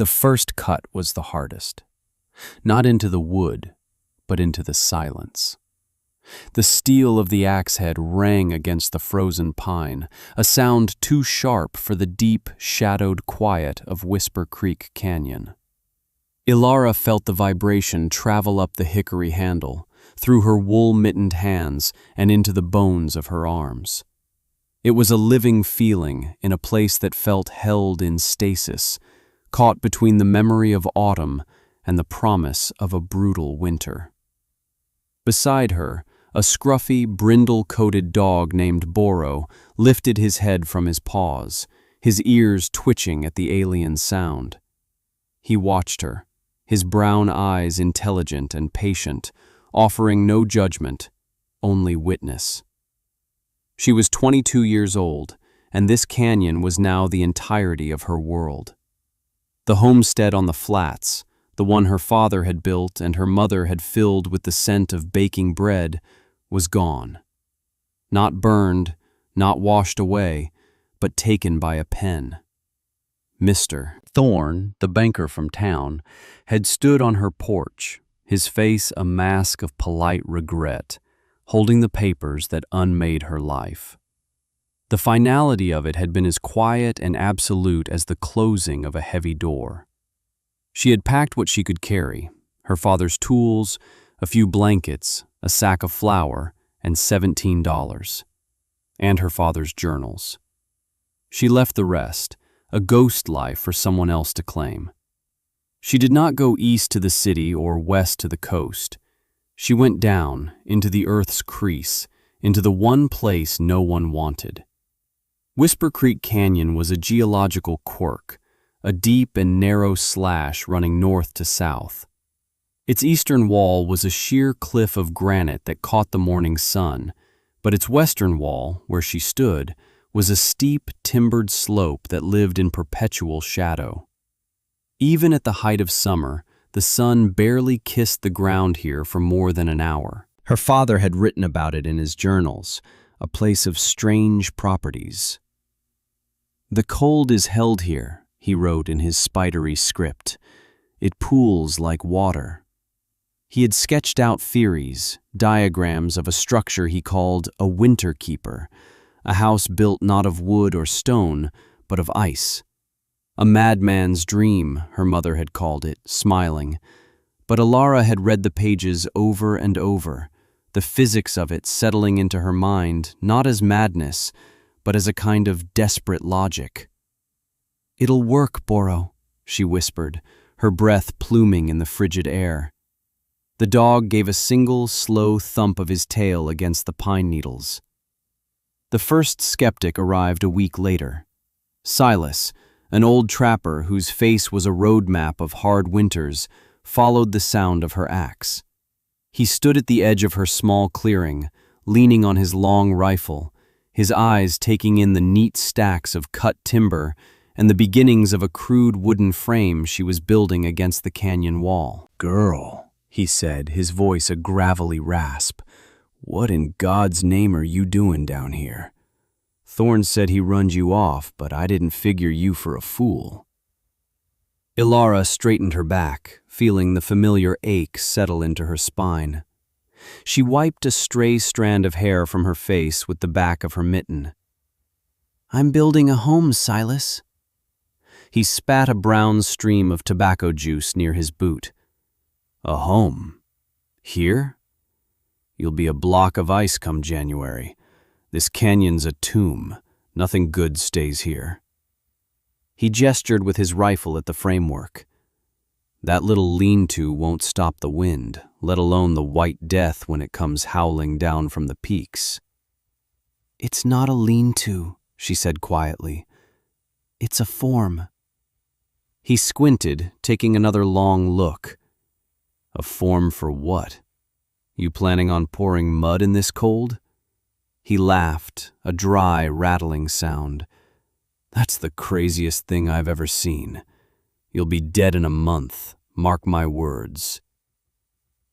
The first cut was the hardest. Not into the wood, but into the silence. The steel of the axe head rang against the frozen pine, a sound too sharp for the deep, shadowed quiet of Whisper Creek Canyon. Ilara felt the vibration travel up the hickory handle, through her wool-mittened hands and into the bones of her arms. It was a living feeling in a place that felt held in stasis, caught between the memory of autumn and the promise of a brutal winter. Beside her, a scruffy, brindle-coated dog named Boro lifted his head from his paws, his ears twitching at the alien sound. He watched her, his brown eyes intelligent and patient, offering no judgment, only witness. She was 22 years old, and this canyon was now the entirety of her world. The homestead on the flats, the one her father had built and her mother had filled with the scent of baking bread, was gone. Not burned, not washed away, but taken by a pen. Mr. Thorne, the banker from town, had stood on her porch, his face a mask of polite regret, holding the papers that unmade her life. The finality of it had been as quiet and absolute as the closing of a heavy door. She had packed what she could carry, her father's tools, a few blankets, a sack of flour, and $17, and her father's journals. She left the rest, a ghost life for someone else to claim. She did not go east to the city or west to the coast. She went down into the earth's crease, into the one place no one wanted. Whisper Creek Canyon was a geological quirk, a deep and narrow slash running north to south. Its eastern wall was a sheer cliff of granite that caught the morning sun, but its western wall, where she stood, was a steep, timbered slope that lived in perpetual shadow. Even at the height of summer, the sun barely kissed the ground here for more than an hour. Her father had written about it in his journals, a place of strange properties. "The cold is held here," he wrote in his spidery script. "It pools like water." He had sketched out theories, diagrams of a structure he called a winter keeper, a house built not of wood or stone, but of ice. A madman's dream, her mother had called it, smiling. But Ilara had read the pages over and over, the physics of it settling into her mind not as madness, but as a kind of desperate logic. "It'll work, Boro," she whispered, her breath pluming in the frigid air. The dog gave a single, slow thump of his tail against the pine needles. The first skeptic arrived a week later. Silas, an old trapper whose face was a road map of hard winters, followed the sound of her axe. He stood at the edge of her small clearing, leaning on his long rifle, his eyes taking in the neat stacks of cut timber and the beginnings of a crude wooden frame she was building against the canyon wall. "Girl," he said, his voice a gravelly rasp, "what in God's name are you doing down here? Thorne said he runned you off, but I didn't figure you for a fool." Ilara straightened her back, feeling the familiar ache settle into her spine. She wiped a stray strand of hair from her face with the back of her mitten. "I'm building a home, Silas." He spat a brown stream of tobacco juice near his boot. "A home? Here? You'll be a block of ice come January. This canyon's a tomb. Nothing good stays here." He gestured with his rifle at the framework. "That little lean-to won't stop the wind, let alone the white death when it comes howling down from the peaks." "It's not a lean-to," she said quietly. "It's a form." He squinted, taking another long look. "A form for what? You planning on pouring mud in this cold?" He laughed, a dry, rattling sound. "That's the craziest thing I've ever seen. You'll be dead in a month, mark my words."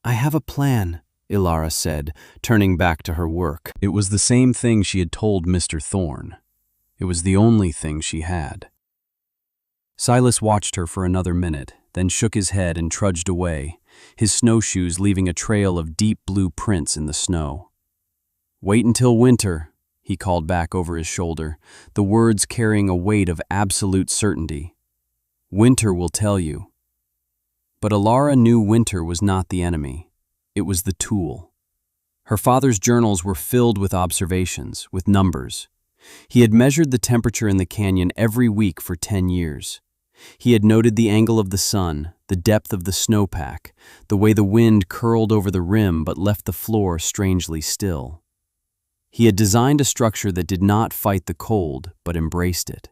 "I have a plan," Ilara said, turning back to her work. It was the same thing she had told Mr. Thorne. It was the only thing she had. Silas watched her for another minute, then shook his head and trudged away, his snowshoes leaving a trail of deep blue prints in the snow. "Wait until winter," he called back over his shoulder, the words carrying a weight of absolute certainty. "Winter will tell you." But Alara knew winter was not the enemy. It was the tool. Her father's journals were filled with observations, with numbers. He had measured the temperature in the canyon every week for 10 years. He had noted the angle of the sun, the depth of the snowpack, the way the wind curled over the rim but left the floor strangely still. He had designed a structure that did not fight the cold but embraced it.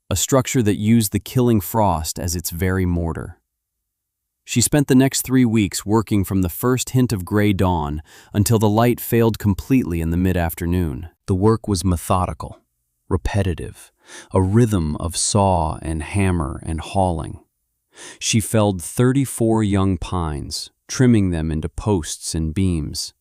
A structure that used the killing frost as its very mortar. She spent the next 3 weeks working from the first hint of gray dawn until the light failed completely in the mid-afternoon. The work was methodical, repetitive, a rhythm of saw and hammer and hauling. She felled 34 young pines, trimming them into posts and beams.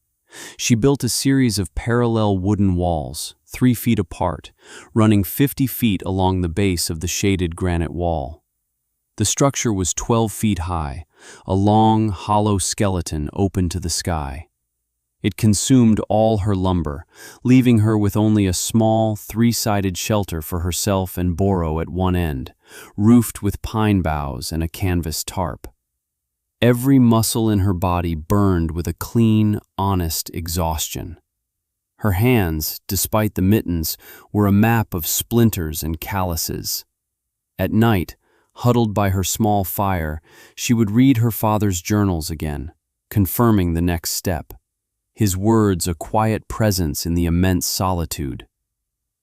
She built a series of parallel wooden walls, 3 feet apart, running 50 feet along the base of the shaded granite wall. The structure was 12 feet high, a long, hollow skeleton open to the sky. It consumed all her lumber, leaving her with only a small, 3-sided shelter for herself and Boro at one end, roofed with pine boughs and a canvas tarp. Every muscle in her body burned with a clean, honest exhaustion. Her hands, despite the mittens, were a map of splinters and calluses. At night, huddled by her small fire, she would read her father's journals again, confirming the next step. His words a quiet presence in the immense solitude.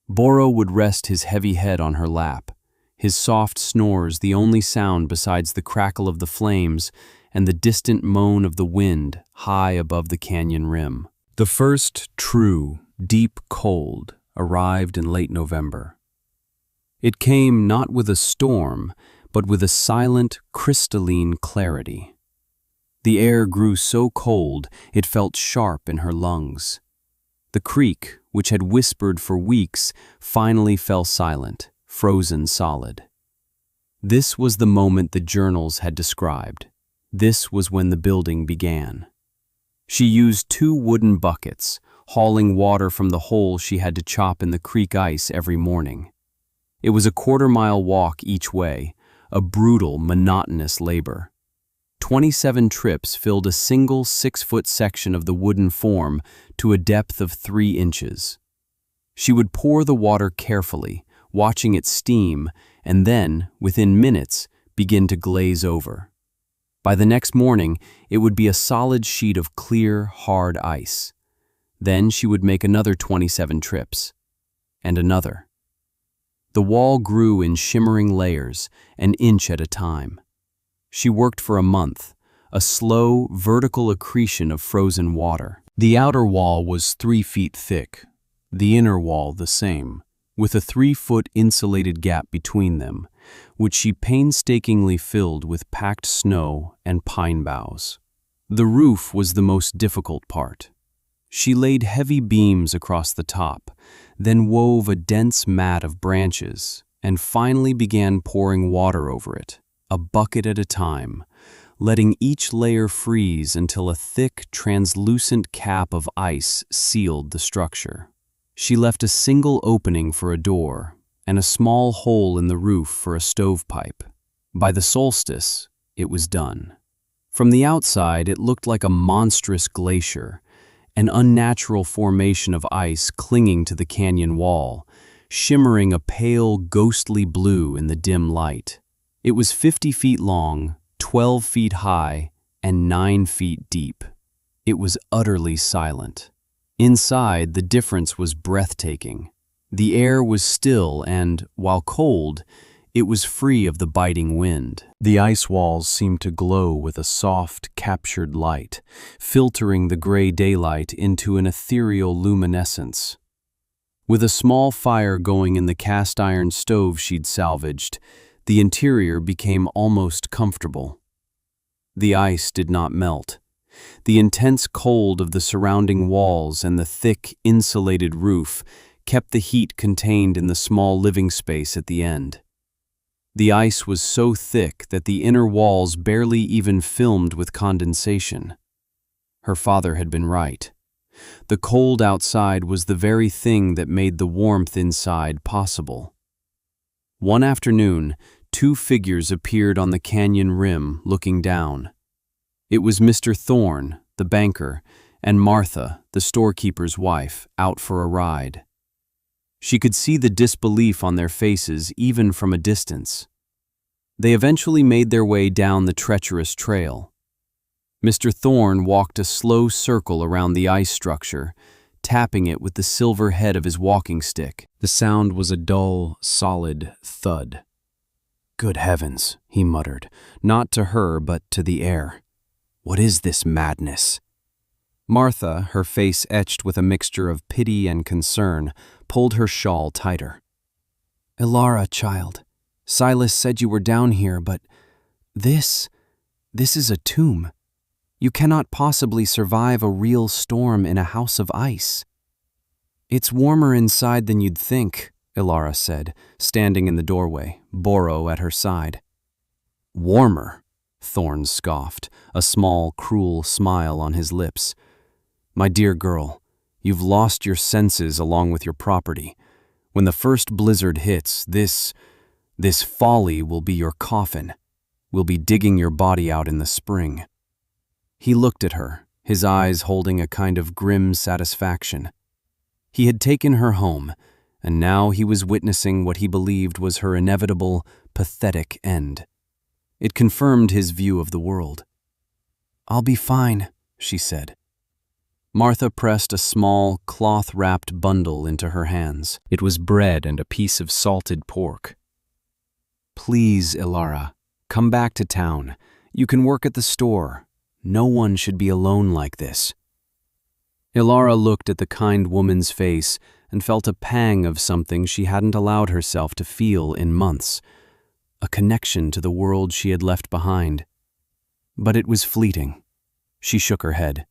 Boro would rest his heavy head on her lap, his soft snores the only sound besides the crackle of the flames and the distant moan of the wind high above the canyon rim. The first true, deep cold arrived in late November. It came not with a storm, but with a silent, crystalline clarity. The air grew so cold it felt sharp in her lungs. The creek, which had whispered for weeks, finally fell silent, frozen solid. This was the moment the journals had described. This was when the building began. She used 2 wooden buckets, hauling water from the hole she had to chop in the creek ice every morning. It was a 1/4-mile walk each way, a brutal, monotonous labor. 27 trips filled a single 6-foot section of the wooden form to a depth of 3 inches. She would pour the water carefully, watching it steam, and then, within minutes, begin to glaze over. By the next morning, it would be a solid sheet of clear, hard ice. Then she would make another 27 trips, and another. The wall grew in shimmering layers, an inch at a time. She worked for a month, a slow, vertical accretion of frozen water. The outer wall was 3 feet thick, the inner wall the same, with a 3-foot insulated gap between them, which she painstakingly filled with packed snow and pine boughs. The roof was the most difficult part. She laid heavy beams across the top, then wove a dense mat of branches, and finally began pouring water over it, a bucket at a time, letting each layer freeze until a thick, translucent cap of ice sealed the structure. She left a single opening for a door and a small hole in the roof for a stovepipe. By the solstice, it was done. From the outside, it looked like a monstrous glacier, an unnatural formation of ice clinging to the canyon wall, shimmering a pale, ghostly blue in the dim light. It was 50 feet long, 12 feet high, and 9 feet deep. It was utterly silent. Inside, the difference was breathtaking. The air was still and, while cold, it was free of the biting wind. The ice walls seemed to glow with a soft, captured light, filtering the gray daylight into an ethereal luminescence. With a small fire going in the cast-iron stove she'd salvaged, the interior became almost comfortable. The ice did not melt. The intense cold of the surrounding walls and the thick, insulated roof kept the heat contained in the small living space at the end. The ice was so thick that the inner walls barely even filmed with condensation. Her father had been right. The cold outside was the very thing that made the warmth inside possible. One afternoon, two figures appeared on the canyon rim, looking down. It was Mr. Thorne, the banker, and Martha, the storekeeper's wife, out for a ride. She could see the disbelief on their faces even from a distance. They eventually made their way down the treacherous trail. Mr. Thorne walked a slow circle around the ice structure, tapping it with the silver head of his walking stick. The sound was a dull, solid thud. "Good heavens," he muttered, not to her but to the air. "What is this madness?" Martha, her face etched with a mixture of pity and concern, pulled her shawl tighter. "Ilara, child, Silas said you were down here, but this is a tomb. You cannot possibly survive a real storm in a house of ice." "It's warmer inside than you'd think," Ilara said, standing in the doorway, Boro at her side. "Warmer?" Thorne scoffed, a small, cruel smile on his lips. "My dear girl, you've lost your senses along with your property. When the first blizzard hits, this folly will be your coffin. We'll be digging your body out in the spring." He looked at her, his eyes holding a kind of grim satisfaction. He had taken her home, and now he was witnessing what he believed was her inevitable, pathetic end. It confirmed his view of the world. "I'll be fine," she said. Martha pressed a small, cloth-wrapped bundle into her hands. It was bread and a piece of salted pork. "Please, Ilara, come back to town. You can work at the store. No one should be alone like this." Ilara looked at the kind woman's face and felt a pang of something she hadn't allowed herself to feel in months, a connection to the world she had left behind. But it was fleeting. She shook her head.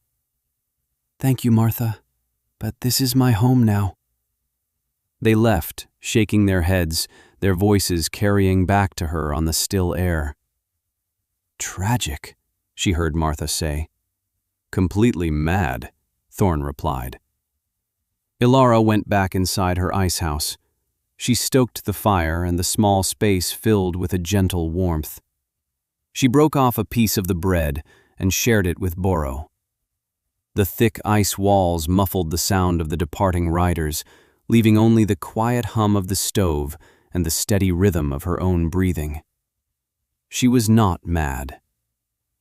"Thank you, Martha, but this is my home now." They left, shaking their heads, their voices carrying back to her on the still air. "Tragic," she heard Martha say. "Completely mad," Thorne replied. Ilara went back inside her ice house. She stoked the fire and the small space filled with a gentle warmth. She broke off a piece of the bread and shared it with Boro. The thick ice walls muffled the sound of the departing riders, leaving only the quiet hum of the stove and the steady rhythm of her own breathing. She was not mad.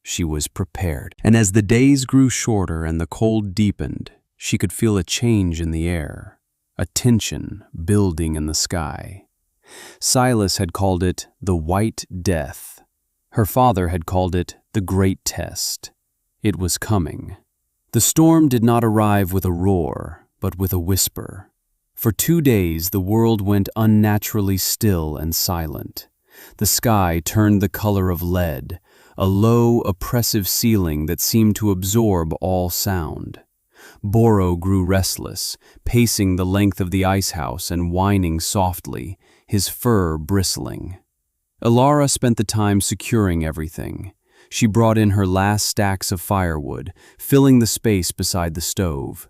She was prepared. And as the days grew shorter and the cold deepened, she could feel a change in the air, a tension building in the sky. Silas had called it the White Death. Her father had called it the Great Test. It was coming. The storm did not arrive with a roar, but with a whisper. For 2 days the world went unnaturally still and silent. The sky turned the color of lead, a low, oppressive ceiling that seemed to absorb all sound. Boro grew restless, pacing the length of the ice house and whining softly, his fur bristling. Ilara spent the time securing everything. She brought in her last stacks of firewood, filling the space beside the stove.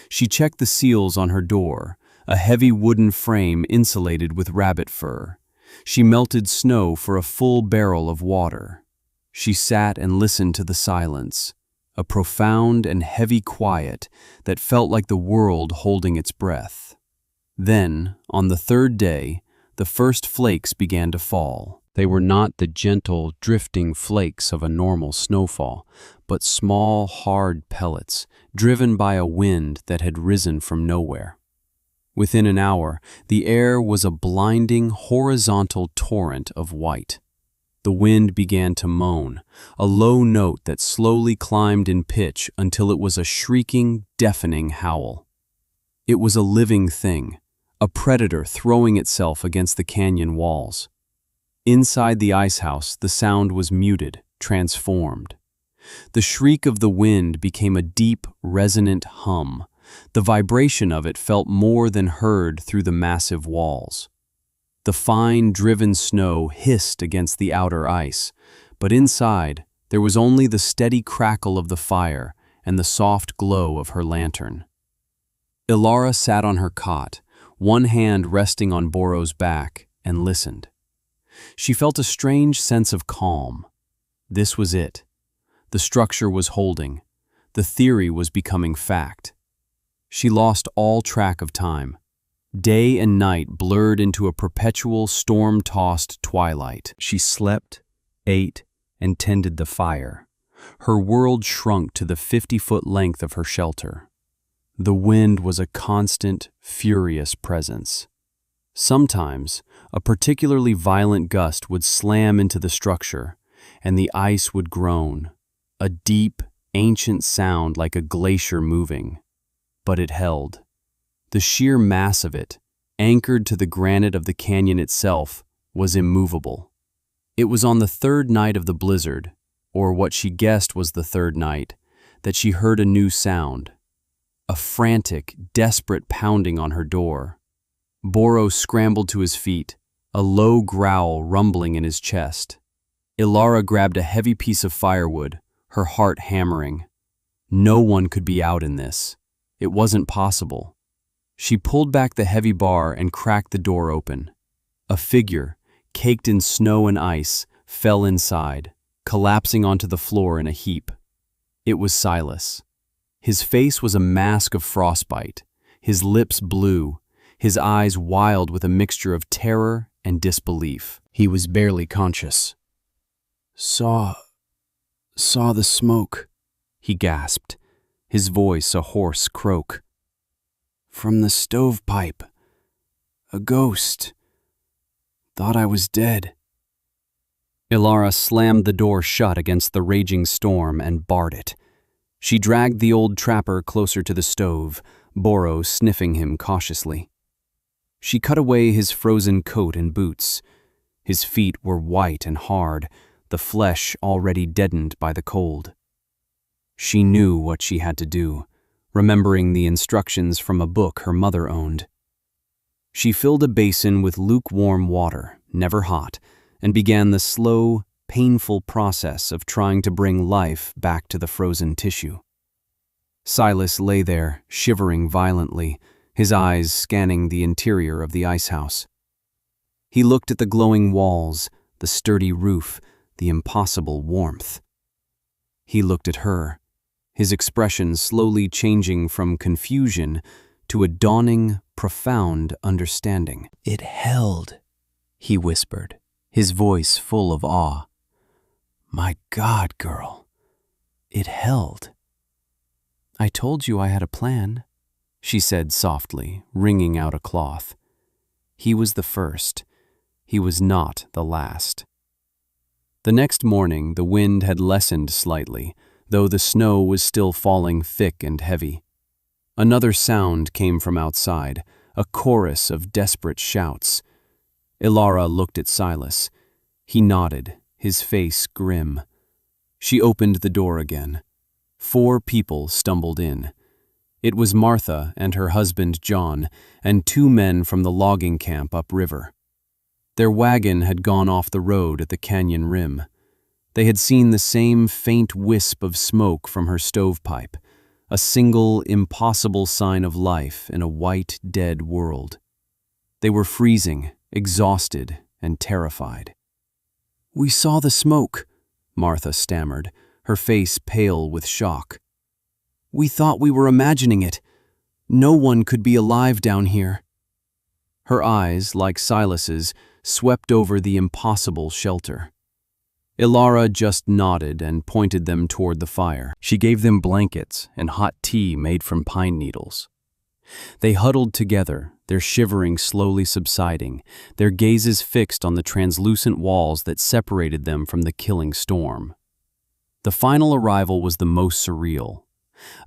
She checked the seals on her door, a heavy wooden frame insulated with rabbit fur. She melted snow for a full barrel of water. She sat and listened to the silence, a profound and heavy quiet that felt like the world holding its breath. Then, on the 3rd day, the first flakes began to fall. They were not the gentle, drifting flakes of a normal snowfall, but small, hard pellets, driven by a wind that had risen from nowhere. Within an hour, the air was a blinding, horizontal torrent of white. The wind began to moan, a low note that slowly climbed in pitch until it was a shrieking, deafening howl. It was a living thing, a predator throwing itself against the canyon walls. Inside the ice house, the sound was muted, transformed. The shriek of the wind became a deep, resonant hum. The vibration of it felt more than heard through the massive walls. The fine, driven snow hissed against the outer ice, but inside there was only the steady crackle of the fire and the soft glow of her lantern. Ilara sat on her cot, one hand resting on Boro's back, and listened. She felt a strange sense of calm. This was it. The structure was holding. The theory was becoming fact. She lost all track of time. Day and night blurred into a perpetual storm-tossed twilight. She slept, ate, and tended the fire. Her world shrunk to the 50-foot length of her shelter. The wind was a constant, furious presence. Sometimes, a particularly violent gust would slam into the structure, and the ice would groan, a deep, ancient sound like a glacier moving. But it held. The sheer mass of it, anchored to the granite of the canyon itself, was immovable. It was on the third night of the blizzard, or what she guessed was the third night, that she heard a new sound. A frantic, desperate pounding on her door. Boro scrambled to his feet, a low growl rumbling in his chest. Ilara grabbed a heavy piece of firewood, her heart hammering. No one could be out in this. It wasn't possible. She pulled back the heavy bar and cracked the door open. A figure, caked in snow and ice, fell inside, collapsing onto the floor in a heap. It was Silas. His face was a mask of frostbite, his lips blue, his eyes wild with a mixture of terror and disbelief. He was barely conscious. Saw the smoke, he gasped, his voice a hoarse croak. From the stovepipe. A ghost. Thought I was dead. Ilara slammed the door shut against the raging storm and barred it. She dragged the old trapper closer to the stove, Boro sniffing him cautiously. She cut away his frozen coat and boots. His feet were white and hard, the flesh already deadened by the cold. She knew what she had to do, remembering the instructions from a book her mother owned. She filled a basin with lukewarm water, never hot, and began the slow, painful process of trying to bring life back to the frozen tissue. Silas lay there, shivering violently, his eyes scanning the interior of the ice house. He looked at the glowing walls, the sturdy roof, the impossible warmth. He looked at her, his expression slowly changing from confusion to a dawning, profound understanding. It held, he whispered, his voice full of awe. My God, girl, it held. I told you I had a plan, she said softly, wringing out a cloth. He was the first. He was not the last. The next morning, the wind had lessened slightly, though the snow was still falling thick and heavy. Another sound came from outside, a chorus of desperate shouts. Ilara looked at Silas. He nodded, his face grim. She opened the door again. 4 people stumbled in. It was Martha and her husband John, and 2 men from the logging camp upriver. Their wagon had gone off the road at the canyon rim. They had seen the same faint wisp of smoke from her stovepipe, a single, impossible sign of life in a white, dead world. They were freezing, exhausted, and terrified. We saw the smoke, Martha stammered, her face pale with shock. We thought we were imagining it. No one could be alive down here. Her eyes, like Silas's, swept over the impossible shelter. Ilara just nodded and pointed them toward the fire. She gave them blankets and hot tea made from pine needles. They huddled together, their shivering slowly subsiding, their gazes fixed on the translucent walls that separated them from the killing storm. The final arrival was the most surreal.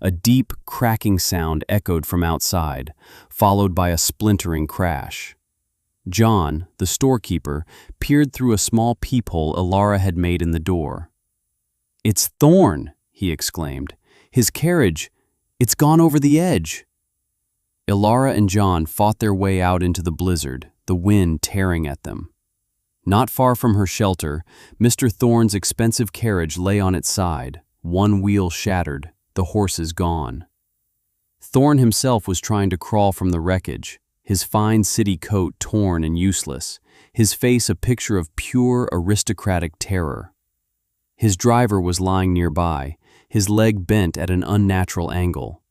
A deep, cracking sound echoed from outside, followed by a splintering crash. John, the storekeeper, peered through a small peephole Ilara had made in the door. "It's Thorn," he exclaimed. "His carriage, it's gone over the edge." Ilara and John fought their way out into the blizzard, the wind tearing at them. Not far from her shelter, Mr. Thorne's expensive carriage lay on its side, one wheel shattered, the horses gone. Thorne himself was trying to crawl from the wreckage, his fine city coat torn and useless, his face a picture of pure aristocratic terror. His driver was lying nearby, his leg bent at an unnatural angle.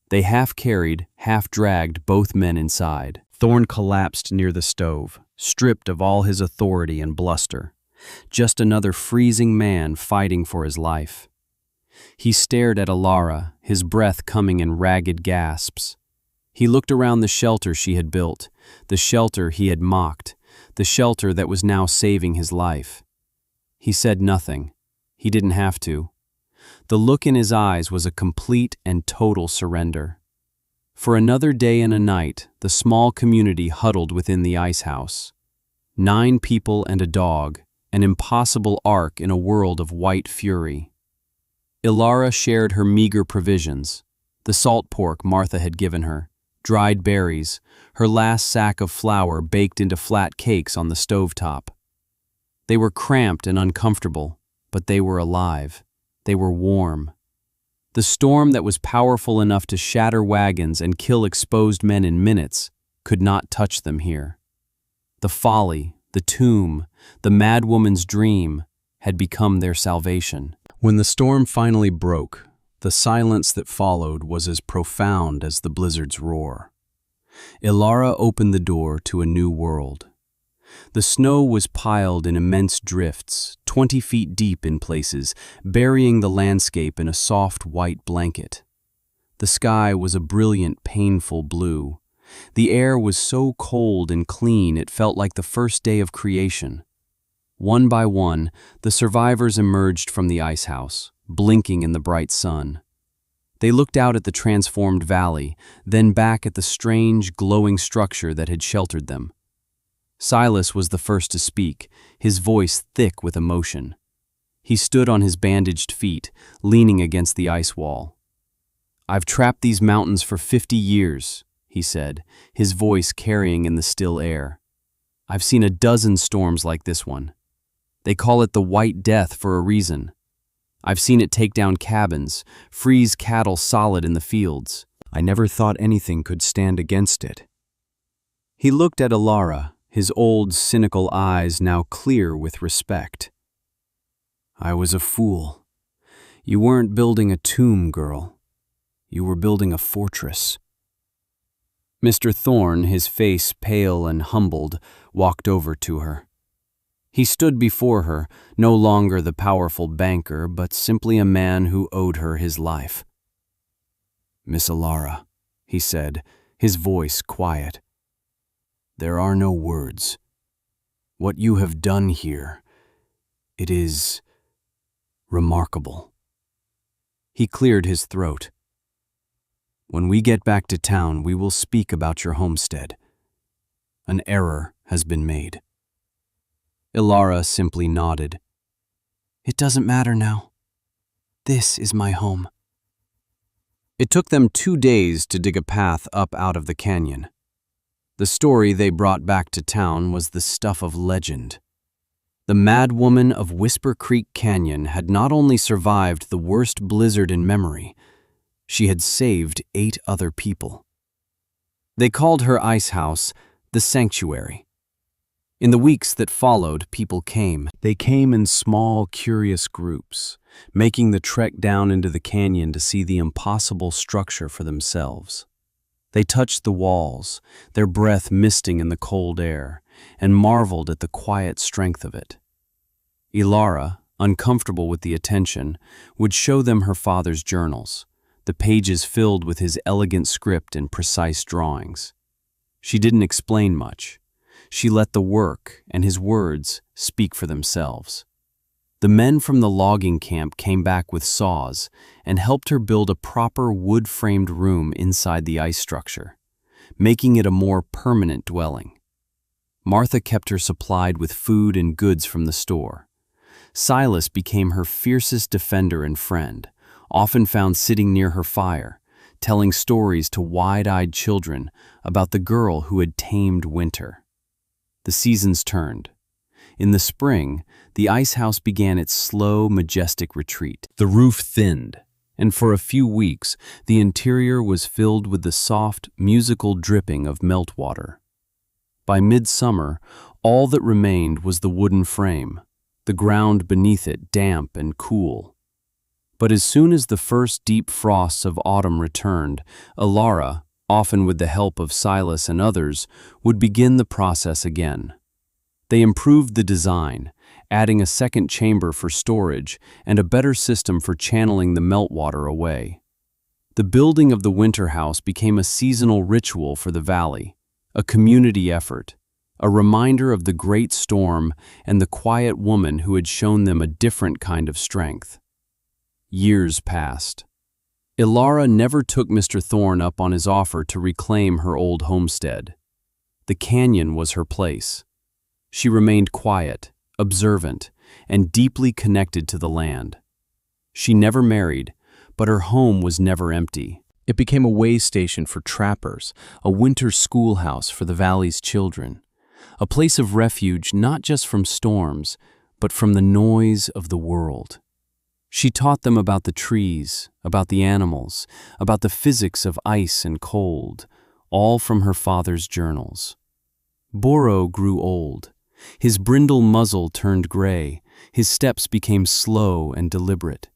They half-carried, half-dragged both men inside. Thorne collapsed near the stove, stripped of all his authority and bluster. Just another freezing man fighting for his life. He stared at Alara, his breath coming in ragged gasps. He looked around the shelter she had built, the shelter he had mocked, the shelter that was now saving his life. He said nothing. He didn't have to. The look in his eyes was a complete and total surrender. For another day and a night, the small community huddled within the ice house. 9 people and a dog, an impossible ark in a world of white fury. Ilara shared her meager provisions, the salt pork Martha had given her, dried berries, her last sack of flour baked into flat cakes on the stovetop. They were cramped and uncomfortable, but they were alive. They were warm. The storm that was powerful enough to shatter wagons and kill exposed men in minutes could not touch them here. The folly, the tomb, the madwoman's dream had become their salvation. When the storm finally broke, the silence that followed was as profound as the blizzard's roar. Ilara opened the door to a new world. The snow was piled in immense drifts, 20 feet deep in places, burying the landscape in a soft white blanket. The sky was a brilliant, painful blue. The air was so cold and clean it felt like the first day of creation. One by one, the survivors emerged from the ice house, blinking in the bright sun. They looked out at the transformed valley, then back at the strange, glowing structure that had sheltered them. Silas was the first to speak, his voice thick with emotion. He stood on his bandaged feet, leaning against the ice wall. "I've trapped these mountains for 50 years, he said, his voice carrying in the still air. "I've seen a dozen storms like this one. They call it the White Death for a reason. I've seen it take down cabins, freeze cattle solid in the fields. I never thought anything could stand against it." He looked at Ilara, his old, cynical eyes now clear with respect. "I was a fool. You weren't building a tomb, girl. You were building a fortress." Mr. Thorne, his face pale and humbled, walked over to her. He stood before her, no longer the powerful banker, but simply a man who owed her his life. "Miss Ilara," he said, his voice quiet. "There are no words. What you have done here, it is remarkable." He cleared his throat. "When we get back to town, we will speak about your homestead. An error has been made." Ilara simply nodded. "It doesn't matter now. This is my home." It took them 2 days to dig a path up out of the canyon. The story they brought back to town was the stuff of legend. The madwoman of Whisper Creek Canyon had not only survived the worst blizzard in memory, she had saved 8 other people. They called her ice house the Sanctuary. In the weeks that followed, people came. They came in small, curious groups, making the trek down into the canyon to see the impossible structure for themselves. They touched the walls, their breath misting in the cold air, and marveled at the quiet strength of it. Ilara, uncomfortable with the attention, would show them her father's journals, the pages filled with his elegant script and precise drawings. She didn't explain much. She let the work and his words speak for themselves. The men from the logging camp came back with saws and helped her build a proper wood-framed room inside the ice structure, making it a more permanent dwelling. Martha kept her supplied with food and goods from the store. Silas became her fiercest defender and friend, often found sitting near her fire, telling stories to wide-eyed children about the girl who had tamed winter. the seasons turned. In the spring, the ice house began its slow, majestic retreat. The roof thinned, and for a few weeks, the interior was filled with the soft, musical dripping of meltwater. By midsummer, all that remained was the wooden frame, the ground beneath it damp and cool. But as soon as the first deep frosts of autumn returned, Ilara, often with the help of Silas and others, would begin the process again. They improved the design, adding a second chamber for storage and a better system for channeling the meltwater away. The building of the winter house became a seasonal ritual for the valley, a community effort, a reminder of the great storm and the quiet woman who had shown them a different kind of strength. Years passed. Ilara never took Mr. Thorne up on his offer to reclaim her old homestead. The canyon was her place. She remained quiet, observant, and deeply connected to the land. She never married, but her home was never empty. It became a way station for trappers, a winter schoolhouse for the valley's children, a place of refuge not just from storms, but from the noise of the world. She taught them about the trees, about the animals, about the physics of ice and cold, all from her father's journals. Boro grew old. His brindle muzzle turned gray, his steps became slow and deliberate.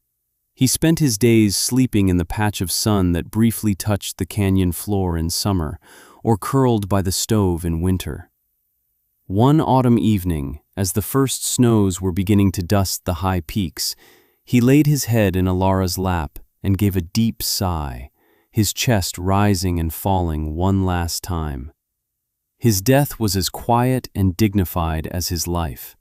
He spent his days sleeping in the patch of sun that briefly touched the canyon floor in summer, or curled by the stove in winter. One autumn evening, as the first snows were beginning to dust the high peaks, he laid his head in Ilara's lap and gave a deep sigh, his chest rising and falling one last time. His death was as quiet and dignified as his life.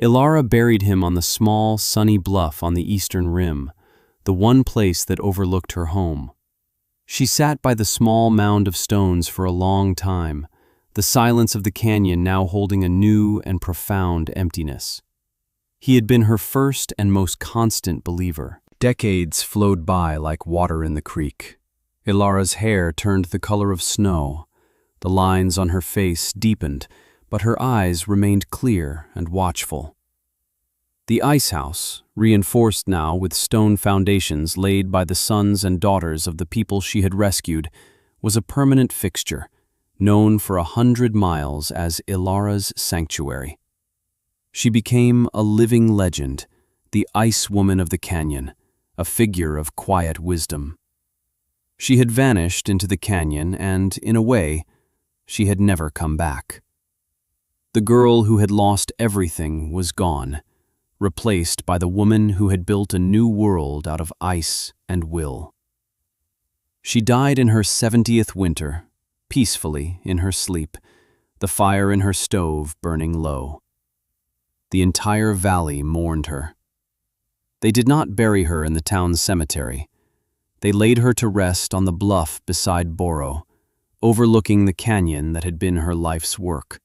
Ilara buried him on the small, sunny bluff on the eastern rim, the one place that overlooked her home. She sat by the small mound of stones for a long time, the silence of the canyon now holding a new and profound emptiness. He had been her first and most constant believer. Decades flowed by like water in the creek. Ilara's hair turned the color of snow. The lines on her face deepened, but her eyes remained clear and watchful. The ice house, reinforced now with stone foundations laid by the sons and daughters of the people she had rescued, was a permanent fixture, known for 100 miles as Ilara's sanctuary. She became a living legend, the ice woman of the canyon, a figure of quiet wisdom. She had vanished into the canyon and, in a way, she had never come back. The girl who had lost everything was gone, replaced by the woman who had built a new world out of ice and will. She died in her 70th winter, peacefully in her sleep, the fire in her stove burning low. The entire valley mourned her. They did not bury her in the town cemetery. They laid her to rest on the bluff beside Boro, overlooking the canyon that had been her life's work.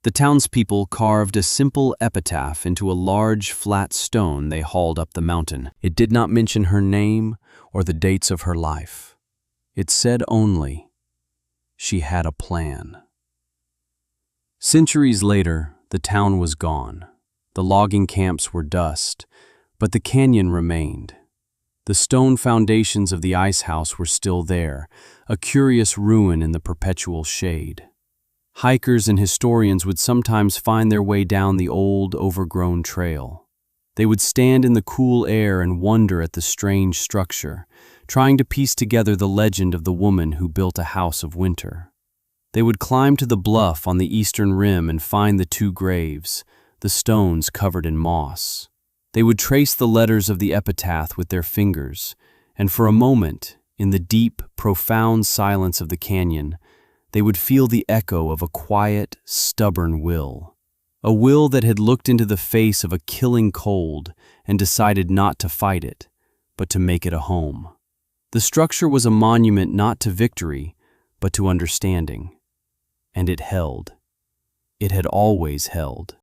The townspeople carved a simple epitaph into a large, flat stone they hauled up the mountain. It did not mention her name or the dates of her life. It said only, she had a plan. Centuries later, the town was gone. The logging camps were dust, but the canyon remained. The stone foundations of the ice house were still there, a curious ruin in the perpetual shade. Hikers and historians would sometimes find their way down the old, overgrown trail. They would stand in the cool air and wonder at the strange structure, trying to piece together the legend of the woman who built a house of winter. They would climb to the bluff on the eastern rim and find the two graves, the stones covered in moss. They would trace the letters of the epitaph with their fingers, and for a moment, in the deep, profound silence of the canyon, they would feel the echo of a quiet, stubborn will. A will that had looked into the face of a killing cold and decided not to fight it, but to make it a home. The structure was a monument not to victory, but to understanding. And it held. It had always held.